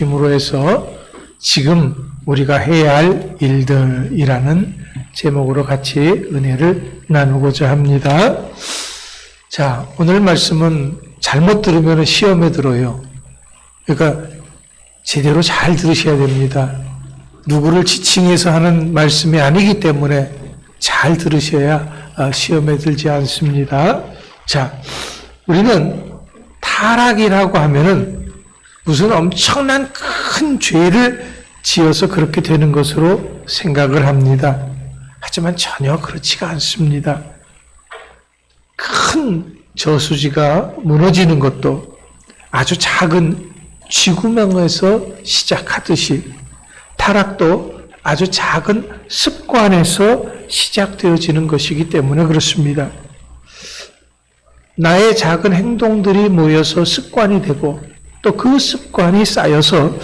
힘으로 해서 지금 우리가 해야 할 일들이라는 제목으로 같이 은혜를 나누고자 합니다. 자, 오늘 말씀은 잘못 들으면 시험에 들어요. 그러니까 제대로 잘 들으셔야 됩니다. 누구를 지칭해서 하는 말씀이 아니기 때문에 잘 들으셔야 시험에 들지 않습니다. 자, 우리는 타락이라고 하면은 무슨 엄청난 큰 죄를 지어서 그렇게 되는 것으로 생각을 합니다. 하지만 전혀 그렇지가 않습니다. 큰 저수지가 무너지는 것도 아주 작은 쥐구멍에서 시작하듯이 타락도 아주 작은 습관에서 시작되어지는 것이기 때문에 그렇습니다. 나의 작은 행동들이 모여서 습관이 되고 또 그 습관이 쌓여서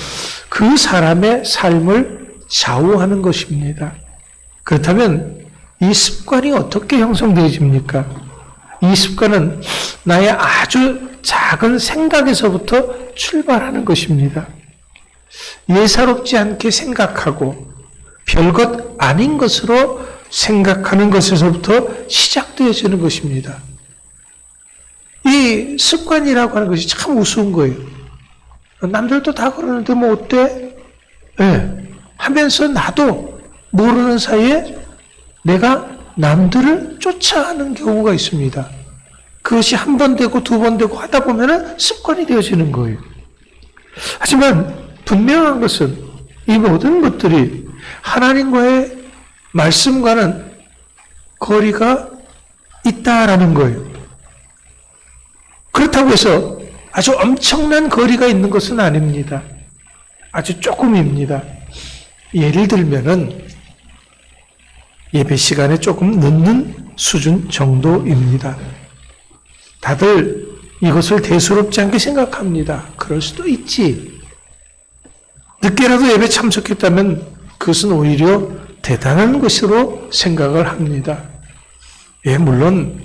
그 사람의 삶을 좌우하는 것입니다. 그렇다면 이 습관이 어떻게 형성되어집니까? 이 습관은 나의 아주 작은 생각에서부터 출발하는 것입니다. 예사롭지 않게 생각하고 별것 아닌 것으로 생각하는 것에서부터 시작되어지는 것입니다. 이 습관이라고 하는 것이 참 우스운 거예요. 남들도 다 그러는데 뭐 어때? 네. 하면서 나도 모르는 사이에 내가 남들을 쫓아가는 경우가 있습니다. 그것이 한 번 되고 두 번 되고 하다 보면 습관이 되어지는 거예요. 하지만 분명한 것은 이 모든 것들이 하나님과의 말씀과는 거리가 있다라는 거예요. 그렇다고 해서 아주 엄청난 거리가 있는 것은 아닙니다. 아주 조금입니다. 예를 들면은 예배 시간에 조금 늦는 수준 정도입니다. 다들 이것을 대수롭지 않게 생각합니다. 그럴 수도 있지. 늦게라도 예배 참석했다면 그것은 오히려 대단한 것으로 생각을 합니다. 예, 물론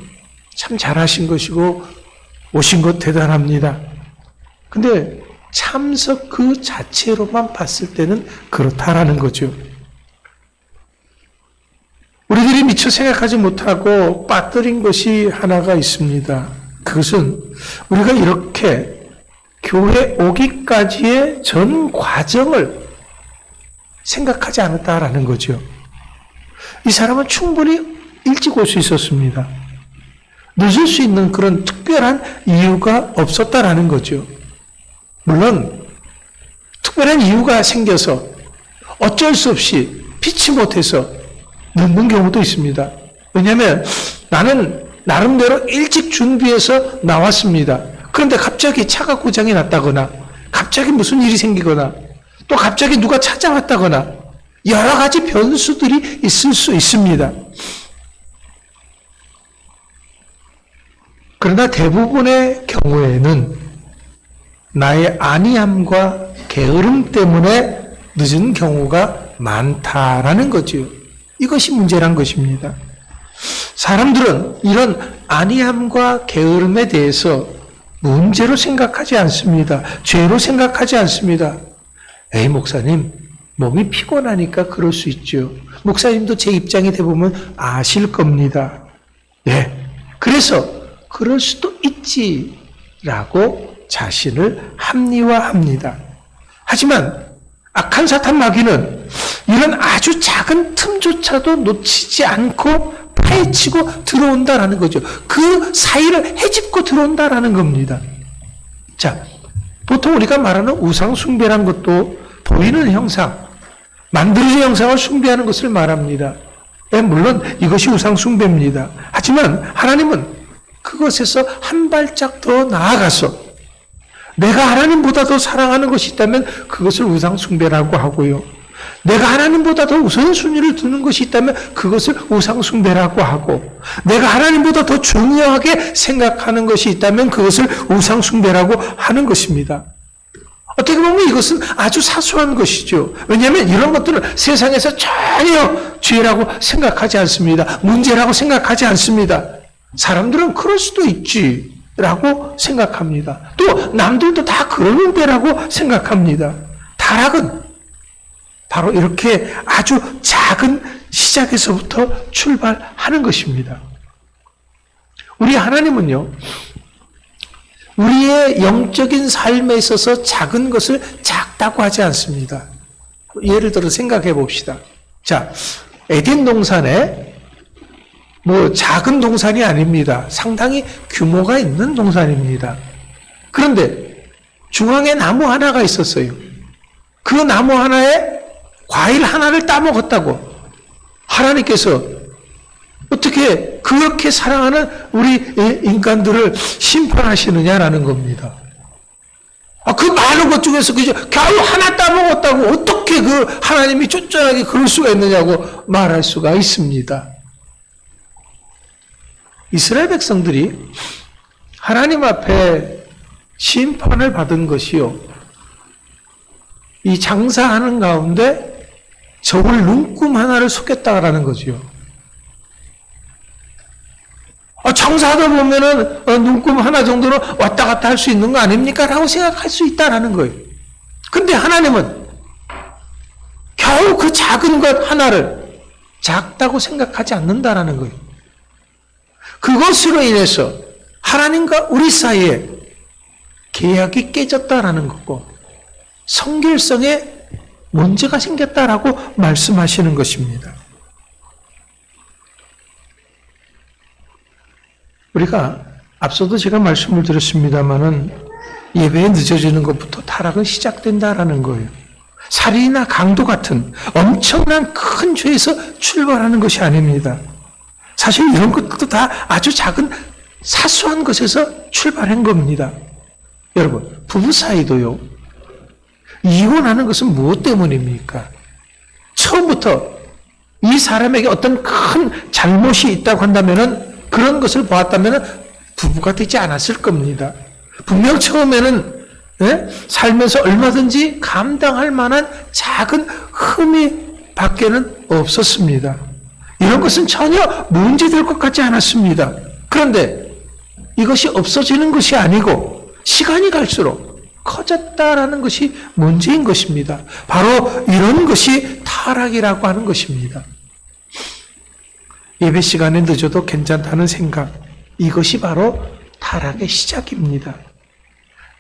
참 잘하신 것이고 오신 것 대단합니다. 근데 참석 그 자체로만 봤을 때는 그렇다라는 거죠. 우리들이 미처 생각하지 못하고 빠뜨린 것이 하나가 있습니다. 그것은 우리가 이렇게 교회 오기까지의 전 과정을 생각하지 않았다라는 거죠. 이 사람은 충분히 일찍 올 수 있었습니다. 늦을 수 있는 그런 특별한 이유가 없었다라는 거죠. 물론 특별한 이유가 생겨서 어쩔 수 없이 피치 못해서 늦는 경우도 있습니다. 왜냐하면 나는 나름대로 일찍 준비해서 나왔습니다. 그런데 갑자기 차가 고장이 났다거나 갑자기 무슨 일이 생기거나 또 갑자기 누가 찾아왔다거나 여러 가지 변수들이 있을 수 있습니다. 그러나 대부분의 경우에는 나의 안이함과 게으름 때문에 늦은 경우가 많다라는 거지요. 이것이 문제란 것입니다. 사람들은 이런 안이함과 게으름에 대해서 문제로 생각하지 않습니다. 죄로 생각하지 않습니다. 에이, 목사님, 몸이 피곤하니까 그럴 수 있죠. 목사님도 제 입장이 되보면 아실 겁니다. 예. 그래서 그럴 수도 있지라고 자신을 합리화합니다. 하지만 악한 사탄 마귀는 이런 아주 작은 틈조차도 놓치지 않고 파헤치고 들어온다라는 거죠. 그 사이를 헤집고 들어온다라는 겁니다. 자, 보통 우리가 말하는 우상 숭배란 것도 보이는 형상, 만들어진 형상을 숭배하는 것을 말합니다. 네, 물론 이것이 우상 숭배입니다. 하지만 하나님은 그것에서 한 발짝 더 나아가서 내가 하나님보다 더 사랑하는 것이 있다면 그것을 우상 숭배라고 하고요. 내가 하나님보다 더 우선순위를 두는 것이 있다면 그것을 우상 숭배라고 하고 내가 하나님보다 더 중요하게 생각하는 것이 있다면 그것을 우상 숭배라고 하는 것입니다. 어떻게 보면 이것은 아주 사소한 것이죠. 왜냐하면 이런 것들은 세상에서 전혀 죄라고 생각하지 않습니다. 문제라고 생각하지 않습니다. 사람들은 그럴 수도 있지라고 생각합니다. 또 남들도 다 그러는데라고 생각합니다. 타락은 바로 이렇게 아주 작은 시작에서부터 출발하는 것입니다. 우리 하나님은요, 우리의 영적인 삶에 있어서 작은 것을 작다고 하지 않습니다. 예를 들어 생각해 봅시다. 자, 에덴 동산에 작은 동산이 아닙니다. 상당히 규모가 있는 동산입니다. 그런데 중앙에 나무 하나가 있었어요. 그 나무 하나에 과일 하나를 따먹었다고 하나님께서 어떻게 그렇게 사랑하는 우리 인간들을 심판하시느냐라는 겁니다. 그 많은 것 중에서 그저 겨우 하나 따먹었다고 어떻게 그 하나님이 쫀쫀하게 그럴 수가 있느냐고 말할 수가 있습니다. 이스라엘 백성들이 하나님 앞에 심판을 받은 것이요, 이 장사하는 가운데 적을 눈금 하나를 속였다라는 거죠. 장사하다 보면은 눈금 하나 정도는 왔다 갔다 할 수 있는 거 아닙니까? 라고 생각할 수 있다라는 거예요. 근데 하나님은 겨우 그 작은 것 하나를 작다고 생각하지 않는다라는 거예요. 그것으로 인해서 하나님과 우리 사이에 계약이 깨졌다라는 거고 성결성에 문제가 생겼다라고 말씀하시는 것입니다. 우리가 앞서도 제가 말씀을 드렸습니다마는 예배에 늦어지는 것부터 타락은 시작된다라는 거예요. 살인이나 강도 같은 엄청난 큰 죄에서 출발하는 것이 아닙니다. 사실 이런 것도 다 아주 작은 사소한 것에서 출발한 겁니다. 여러분, 부부 사이도요, 이혼하는 것은 무엇 때문입니까? 처음부터 이 사람에게 어떤 큰 잘못이 있다고 한다면은, 그런 것을 보았다면은 부부가 되지 않았을 겁니다. 분명 처음에는 살면서 얼마든지 감당할 만한 작은 흠이 밖에는 없었습니다. 이런 것은 전혀 문제될 것 같지 않았습니다. 그런데 이것이 없어지는 것이 아니고 시간이 갈수록 커졌다라는 것이 문제인 것입니다. 바로 이런 것이 타락이라고 하는 것입니다. 예배 시간에 늦어도 괜찮다는 생각, 이것이 바로 타락의 시작입니다.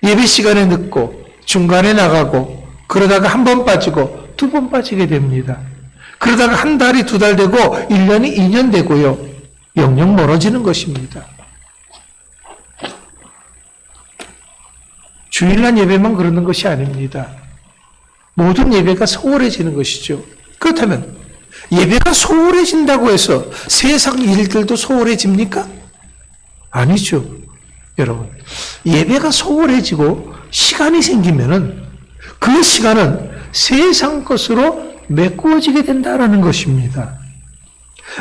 예배 시간에 늦고 중간에 나가고 그러다가 한 번 빠지고 두 번 빠지게 됩니다. 그러다가 한 달이 두 달 되고 1년이 2년 되고요. 영영 멀어지는 것입니다. 주일날 예배만 그러는 것이 아닙니다. 모든 예배가 소홀해지는 것이죠. 그렇다면 예배가 소홀해진다고 해서 세상 일들도 소홀해집니까? 아니죠. 여러분, 예배가 소홀해지고 시간이 생기면은 그 시간은 세상 것으로 메꾸어지게 된다는 것입니다.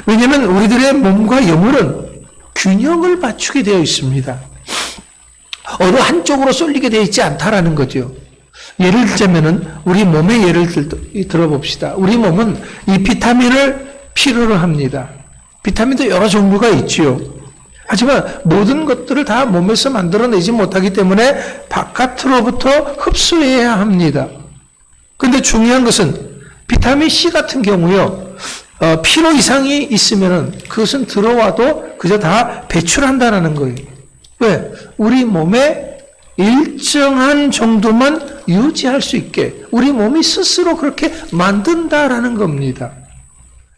왜냐하면 우리들의 몸과 영혼은 균형을 맞추게 되어 있습니다. 어느 한쪽으로 쏠리게 되어 있지 않다라는 거죠. 예를 들자면은 우리 몸의 예를 들어봅시다. 우리 몸은 이 비타민을 필요로 합니다. 비타민도 여러 종류가 있지요. 하지만 모든 것들을 다 몸에서 만들어내지 못하기 때문에 바깥으로부터 흡수해야 합니다. 그런데 중요한 것은 비타민 C 같은 경우요, 필요 이상이 있으면은 그것은 들어와도 그저 다 배출한다는 거예요. 왜? 우리 몸에 일정한 정도만 유지할 수 있게 우리 몸이 스스로 그렇게 만든다라는 겁니다.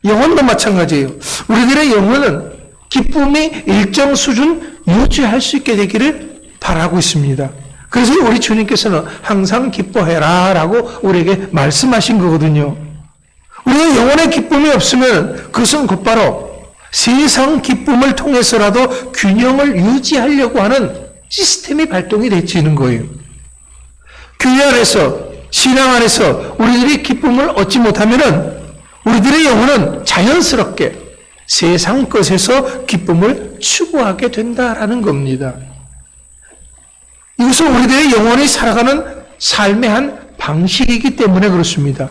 영혼도 마찬가지예요. 우리들의 영혼은 기쁨이 일정 수준 유지할 수 있게 되기를 바라고 있습니다. 그래서 우리 주님께서는 항상 기뻐해라 라고 우리에게 말씀하신 거거든요. 우리의 영혼의 기쁨이 없으면 그것은 곧바로 세상 기쁨을 통해서라도 균형을 유지하려고 하는 시스템이 발동이 되지는 거예요. 교회 안에서, 신앙 안에서 우리들이 기쁨을 얻지 못하면은 우리들의 영혼은 자연스럽게 세상 것에서 기쁨을 추구하게 된다라는 겁니다. 이것은 우리들의 영혼이 살아가는 삶의 한 방식이기 때문에 그렇습니다.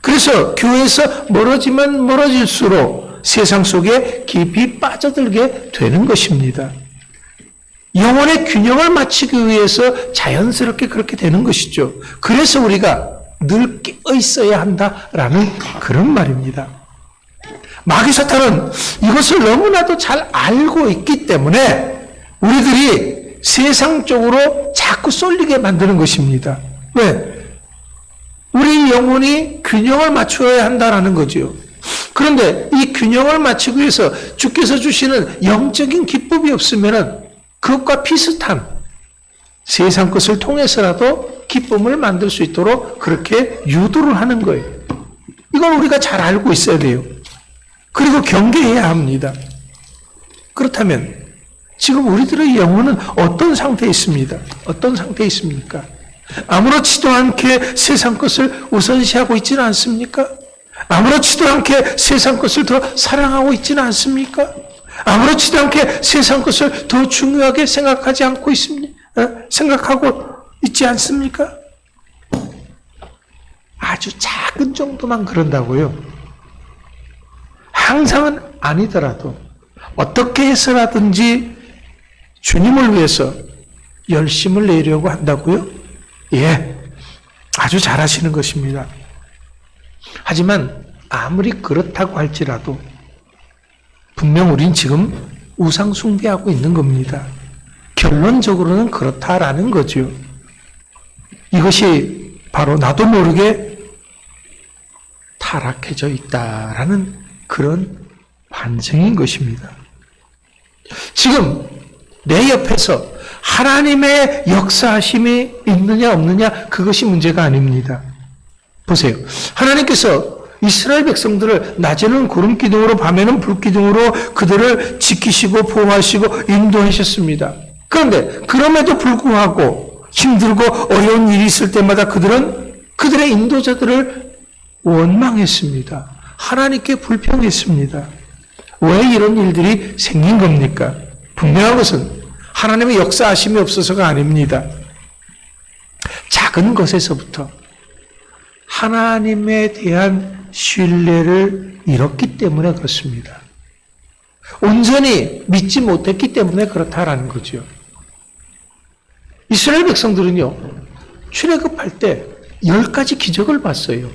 그래서 교회에서 멀어지면 멀어질수록 세상 속에 깊이 빠져들게 되는 것입니다. 영혼의 균형을 맞추기 위해서 자연스럽게 그렇게 되는 것이죠. 그래서 우리가 늘 깨어 있어야 한다라는 그런 말입니다. 마귀 사탄은 이것을 너무나도 잘 알고 있기 때문에 우리들이 세상 쪽으로 자꾸 쏠리게 만드는 것입니다. 왜? 우리 영혼이 균형을 맞춰야 한다라는 거죠. 그런데 이 균형을 맞추기 위해서 주께서 주시는 영적인 기법이 없으면 그것과 비슷한 세상 것을 통해서라도 기쁨을 만들 수 있도록 그렇게 유도를 하는 거예요. 이걸 우리가 잘 알고 있어야 돼요. 그리고 경계해야 합니다. 그렇다면 지금 우리들의 영혼은 어떤 상태에 있습니다? 어떤 상태에 있습니까? 아무렇지도 않게 세상 것을 우선시하고 있지는 않습니까? 아무렇지도 않게 세상 것을 더 사랑하고 있지는 않습니까? 아무렇지도 않게 세상 것을 더 중요하게 생각하지 않고 있습니까? 생각하고 있지 않습니까? 아주 작은 정도만 그런다고요. 항상은 아니더라도 어떻게 해서라든지 주님을 위해서 열심을 내려고 한다고요? 예, 아주 잘하시는 것입니다. 하지만 아무리 그렇다고 할지라도 분명 우린 지금 우상 숭배하고 있는 겁니다. 결론적으로는 그렇다라는 거죠. 이것이 바로 나도 모르게 타락해져 있다라는 그런 반증인 것입니다. 지금 내 옆에서 하나님의 역사하심이 있느냐 없느냐 그것이 문제가 아닙니다. 보세요. 하나님께서 이스라엘 백성들을 낮에는 구름 기둥으로 밤에는 불 기둥으로 그들을 지키시고 보호하시고 인도하셨습니다. 그런데 그럼에도 불구하고 힘들고 어려운 일이 있을 때마다 그들은 그들의 인도자들을 원망했습니다. 하나님께 불평했습니다. 왜 이런 일들이 생긴 겁니까? 분명한 것은 하나님의 역사하심이 없어서가 아닙니다. 작은 것에서부터 하나님에 대한 신뢰를 잃었기 때문에 그렇습니다. 온전히 믿지 못했기 때문에 그렇다라는 거죠. 이스라엘 백성들은요, 출애굽할 때 10가지 기적을 봤어요.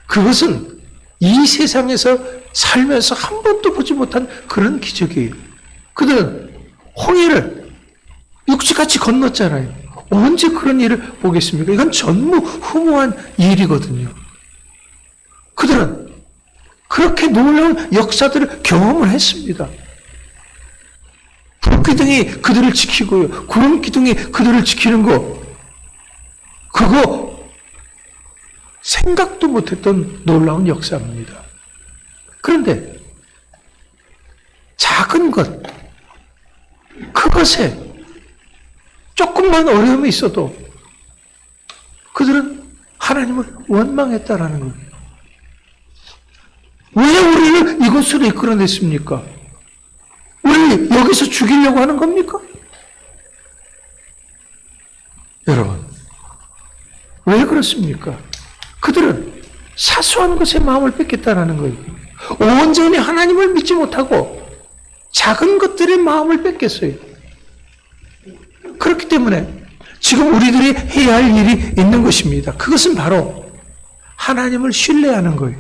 그것은 이 세상에서 살면서 한 번도 보지 못한 그런 기적이에요. 그들은 홍해를 육지같이 건넜잖아요. 언제 그런 일을 보겠습니까? 이건 전무후무한 일이거든요. 그들은 그렇게 놀라운 역사들을 경험을 했습니다. 불기둥이 그들을 지키고요. 구름기둥이 그들을 지키는 거, 그거 생각도 못했던 놀라운 역사입니다. 그런데 작은 것, 그것에 조금만 어려움이 있어도 그들은 하나님을 원망했다라는 거예요. 왜 우리를 이곳으로 이끌어냈습니까? 우리 여기서 죽이려고 하는 겁니까? 여러분, 왜 그렇습니까? 그들은 사소한 것에 마음을 뺏겠다라는 거예요. 온전히 하나님을 믿지 못하고 작은 것들의 마음을 뺏겼어요. 그렇기 때문에 지금 우리들이 해야 할 일이 있는 것입니다. 그것은 바로 하나님을 신뢰하는 거예요.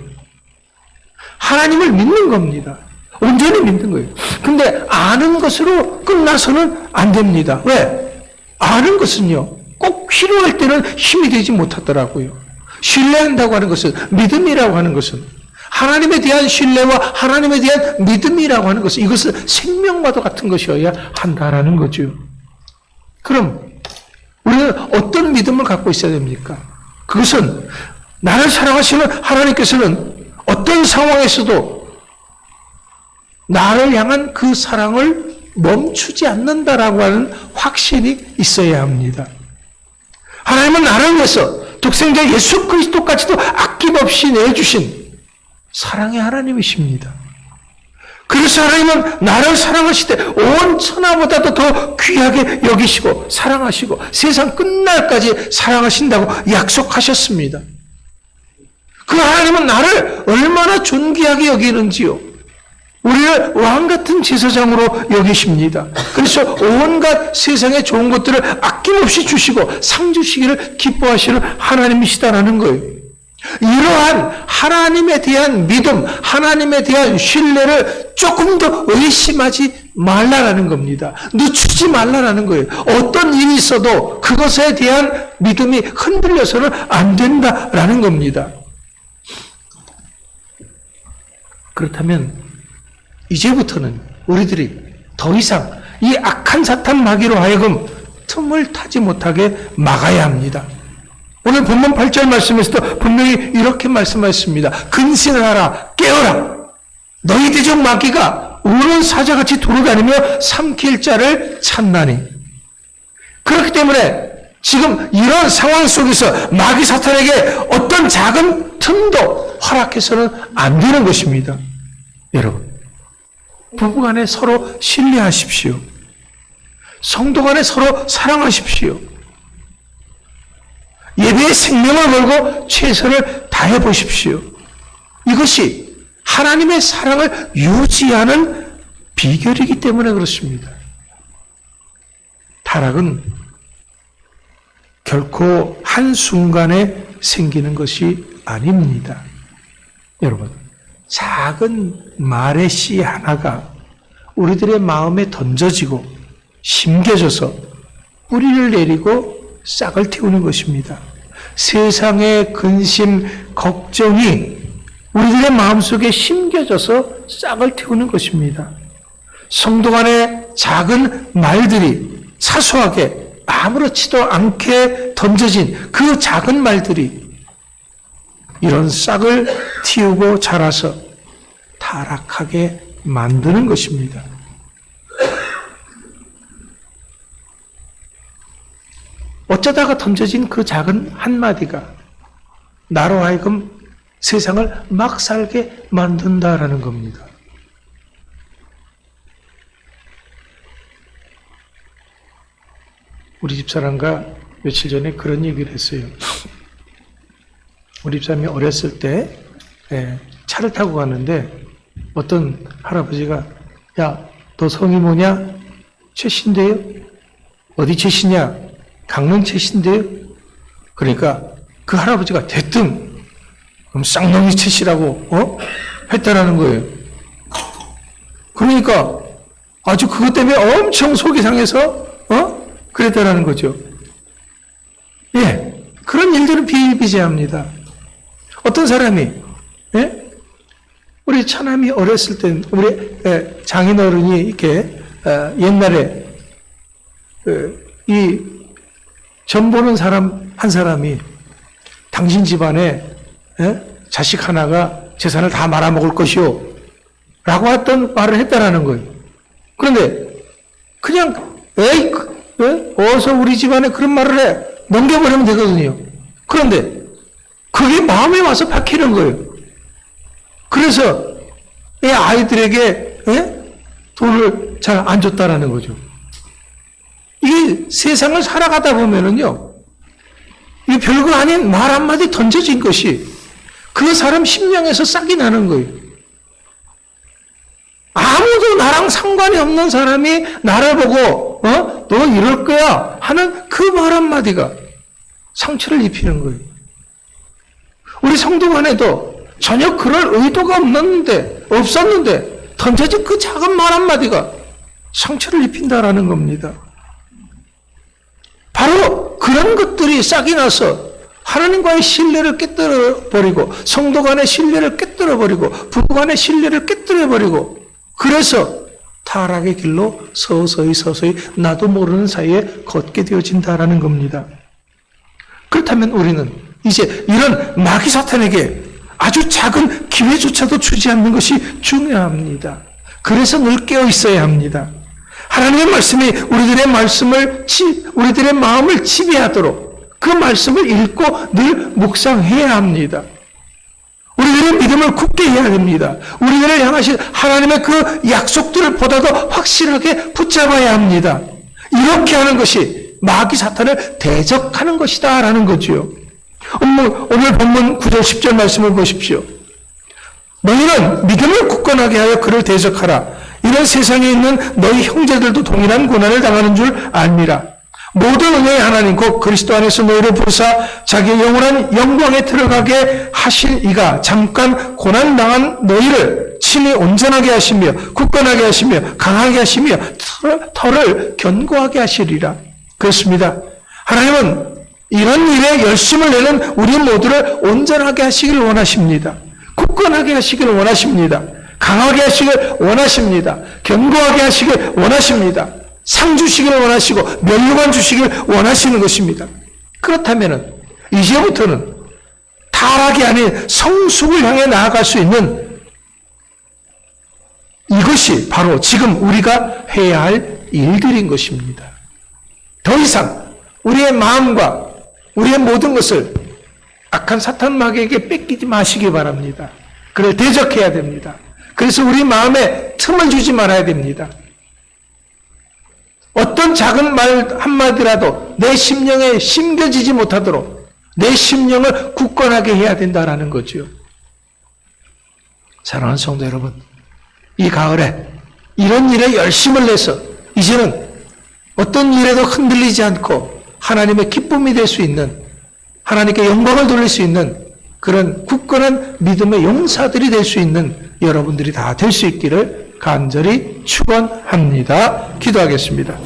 하나님을 믿는 겁니다. 온전히 믿는 거예요. 근데 아는 것으로 끝나서는 안 됩니다. 왜? 아는 것은요, 꼭 필요할 때는 힘이 되지 못하더라고요. 신뢰한다고 하는 것은, 믿음이라고 하는 것은, 하나님에 대한 신뢰와 하나님에 대한 믿음이라고 하는 것은, 이것은 생명과도 같은 것이어야 한다라는 거죠. 그럼 우리는 어떤 믿음을 갖고 있어야 됩니까? 그것은 나를 사랑하시는 하나님께서는 어떤 상황에서도 나를 향한 그 사랑을 멈추지 않는다라고 하는 확신이 있어야 합니다. 하나님은 나를 위해서 독생자 예수 그리스도까지도 아낌없이 내주신 사랑의 하나님이십니다. 그래서 하나님은 나를 사랑하실 때 온 천하보다도 더 귀하게 여기시고 사랑하시고 세상 끝날까지 사랑하신다고 약속하셨습니다. 그 하나님은 나를 얼마나 존귀하게 여기는지요. 우리를 왕 같은 제사장으로 여기십니다. 그래서 온갖 세상의 좋은 것들을 아낌없이 주시고 상 주시기를 기뻐하시는 하나님이시다라는 거예요. 이러한 하나님에 대한 믿음, 하나님에 대한 신뢰를 조금 더 의심하지 말라라는 겁니다. 늦추지 말라라는 거예요. 어떤 일이 있어도 그것에 대한 믿음이 흔들려서는 안 된다라는 겁니다. 그렇다면 이제부터는 우리들이 더 이상 이 악한 사탄 마귀로 하여금 틈을 타지 못하게 막아야 합니다. 오늘 본문 8절 말씀에서도 분명히 이렇게 말씀하셨습니다. 근신하라, 깨어라. 너희 대적 마귀가 우는 사자같이 돌아다니며 삼킬 자를 찾나니. 그렇기 때문에 지금 이런 상황 속에서 마귀 사탄에게 어떤 작은 틈도 허락해서는 안 되는 것입니다. 여러분, 부부간에 서로 신뢰하십시오. 성도간에 서로 사랑하십시오. 예배에 생명을 걸고 최선을 다해 보십시오. 이것이 하나님의 사랑을 유지하는 비결이기 때문에 그렇습니다. 타락은 결코 한순간에 생기는 것이 아닙니다. 여러분, 작은 말의 씨 하나가 우리들의 마음에 던져지고 심겨져서 뿌리를 내리고 싹을 틔우는 것입니다. 세상의 근심, 걱정이 우리들의 마음속에 심겨져서 싹을 틔우는 것입니다. 성도 간의 작은 말들이 사소하게 아무렇지도 않게 던져진 그 작은 말들이 이런 싹을 틔우고 자라서 타락하게 만드는 것입니다. 어쩌다가 던져진 그 작은 한마디가 나로 하여금 세상을 막 살게 만든다라는 겁니다. 우리 집사람과 며칠 전에 그런 얘기를 했어요. 우리 집사람이 어렸을 때 차를 타고 갔는데 어떤 할아버지가 야, 너 성이 뭐냐? 최씨인데요? 어디 최씨냐? 강릉 최씨인데요? 그러니까 그 할아버지가 대뜸 그럼 쌍놈이 최씨라고 했다라는 거예요. 그러니까 아주 그것 때문에 엄청 속이 상해서 그랬다라는 거죠. 예, 그런 일들은 비일비재합니다. 어떤 사람이 우리 처남이 어렸을 때 우리 장인어른이 이렇게 옛날에 이 점 보는 사람 한 사람이 당신 집안에 자식 하나가 재산을 다 말아먹을 것이요 라고 했던 말을 했다라는 거예요. 그런데 그냥 에이 어서 우리 집안에 그런 말을 해 넘겨버리면 되거든요. 그런데 그게 마음에 와서 박히는 거예요. 그래서 이 아이들에게 돈을 잘 안 줬다라는 거죠. 이 세상을 살아가다 보면은요, 이 별거 아닌 말 한마디 던져진 것이 그 사람 심령에서 싹이 나는 거예요. 아무도 나랑 상관이 없는 사람이 나를 보고, 너 이럴 거야 하는 그 말 한마디가 상처를 입히는 거예요. 우리 성도 간에도 전혀 그럴 의도가 없었는데, 던져진 그 작은 말 한마디가 상처를 입힌다라는 겁니다. 바로 그런 것들이 싹이 나서 하나님과의 신뢰를 깨뜨려버리고 성도 간의 신뢰를 깨뜨려버리고 부부 간의 신뢰를 깨뜨려버리고 그래서 타락의 길로 서서히 나도 모르는 사이에 걷게 되어진다라는 겁니다. 그렇다면 우리는 이제 이런 마귀 사탄에게 아주 작은 기회조차도 주지 않는 것이 중요합니다. 그래서 늘 깨어 있어야 합니다. 하나님의 말씀이 우리들의 마음을 지배하도록 그 말씀을 읽고 늘 묵상해야 합니다. 우리들의 믿음을 굳게 해야 됩니다. 우리들을 향하신 하나님의 그 약속들을 보다도 확실하게 붙잡아야 합니다. 이렇게 하는 것이 마귀 사탄을 대적하는 것이다 라는 거지요. 오늘 본문 9절 10절 말씀을 보십시오. 너희는 믿음을 굳건하게 하여 그를 대적하라. 이런 세상에 있는 너희 형제들도 동일한 고난을 당하는 줄 알미라. 모든 은혜의 하나님 곧 그리스도 안에서 너희를 부르사 자기의 영원한 영광에 들어가게 하실 이가 잠깐 고난당한 너희를 친히 온전하게 하시며 굳건하게 하시며 강하게 하시며 털을 견고하게 하시리라. 그렇습니다. 하나님은 이런 일에 열심을 내는 우리 모두를 온전하게 하시길 원하십니다. 굳건하게 하시길 원하십니다. 강하게 하시길 원하십니다. 견고하게 하시길 원하십니다. 상 주시길 원하시고 면류관 주시길 원하시는 것입니다. 그렇다면 이제부터는 타락이 아닌 성숙을 향해 나아갈 수 있는 이것이 바로 지금 우리가 해야 할 일들인 것입니다. 더 이상 우리의 마음과 우리의 모든 것을 악한 사탄 마귀에게 뺏기지 마시기 바랍니다. 그를 대적해야 됩니다. 그래서 우리 마음에 틈을 주지 말아야 됩니다. 어떤 작은 말 한마디라도 내 심령에 심겨지지 못하도록 내 심령을 굳건하게 해야 된다는 거죠. 사랑하는 성도 여러분, 이 가을에 이런 일에 열심을 내서 이제는 어떤 일에도 흔들리지 않고 하나님의 기쁨이 될 수 있는, 하나님께 영광을 돌릴 수 있는 그런 굳건한 믿음의 용사들이 될 수 있는 여러분들이 다 될 수 있기를 간절히 축원합니다. 기도하겠습니다.